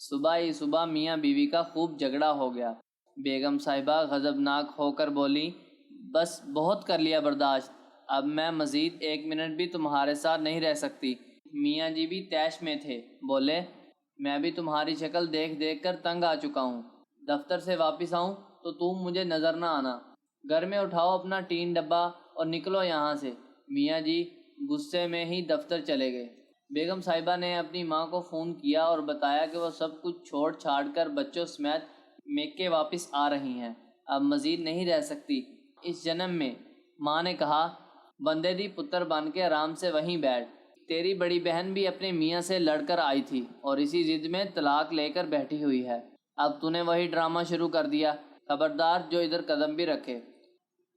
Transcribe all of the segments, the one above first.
صبح ہی صبح میاں بیوی کا خوب جھگڑا ہو گیا۔ بیگم صاحبہ غضبناک ہو کر بولی، بس بہت کر لیا برداشت، اب میں مزید 1 منٹ بھی تمہارے ساتھ نہیں رہ سکتی۔ میاں جی بھی طیش میں تھے، بولے، میں بھی تمہاری شکل دیکھ دیکھ کر تنگ آ چکا ہوں، دفتر سے واپس آؤں تو تم مجھے نظر نہ آنا، گھر میں اٹھاؤ اپنا ٹین ڈبہ اور نکلو یہاں سے۔ میاں جی غصے میں ہی دفتر چلے گئے۔ بیگم صاحبہ نے اپنی ماں کو فون کیا اور بتایا کہ وہ سب کچھ چھوڑ چھاڑ کر بچوں سمیت میکے واپس آ رہی ہیں، اب مزید نہیں رہ سکتی اس جنم میں۔ ماں نے کہا، بندے دی پتر بن کے آرام سے وہیں بیٹھ، تیری بڑی بہن بھی اپنے میاں سے لڑ کر آئی تھی اور اسی ضد میں طلاق لے کر بیٹھی ہوئی ہے، اب تو نے وہی ڈرامہ شروع کر دیا، خبردار جو ادھر قدم بھی رکھے،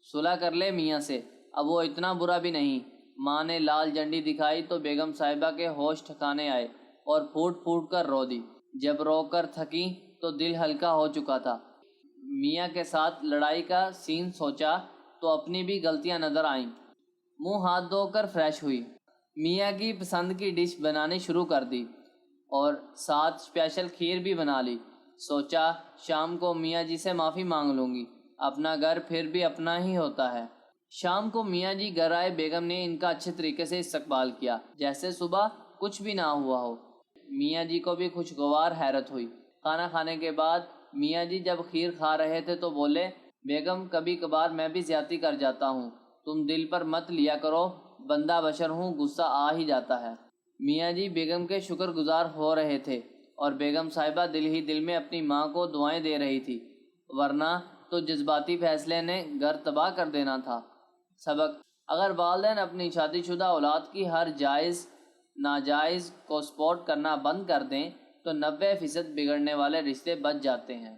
صلح کر لے میاں سے، اب وہ اتنا برا بھی نہیں۔ ماں نے لال جھنڈی دکھائی تو بیگم صاحبہ کے ہوش ٹھکانے آئے اور پھوٹ پھوٹ کر رو دی۔ جب رو کر تھکیں تو دل ہلکا ہو چکا تھا۔ میاں کے ساتھ لڑائی کا سین سوچا تو اپنی بھی غلطیاں نظر آئیں۔ منہ ہاتھ دھو کر فریش ہوئی، میاں کی پسند کی ڈش بنانی شروع کر دی اور ساتھ اسپیشل کھیر بھی بنا لی۔ سوچا شام کو میاں جی سے معافی مانگ لوں گی، اپنا گھر پھر بھی اپنا ہی ہوتا ہے۔ شام کو میاں جی گھر آئے، بیگم نے ان کا اچھے طریقے سے استقبال کیا جیسے صبح کچھ بھی نہ ہوا ہو۔ میاں جی کو بھی خوشگوار حیرت ہوئی۔ کھانا کھانے کے بعد میاں جی جب کھیر کھا رہے تھے تو بولے، بیگم کبھی کبھار میں بھی زیادتی کر جاتا ہوں، تم دل پر مت لیا کرو، بندہ بشر ہوں، غصہ آ ہی جاتا ہے۔ میاں جی بیگم کے شکر گزار ہو رہے تھے اور بیگم صاحبہ دل ہی دل میں اپنی ماں کو دعائیں دے رہی تھی، ورنہ تو جذباتی فیصلے نے گھر تباہ کر دینا تھا۔ سبق: اگر والدین اپنی شادی شدہ اولاد کی ہر جائز ناجائز کو سپورٹ کرنا بند کر دیں تو 90% بگڑنے والے رشتے بچ جاتے ہیں۔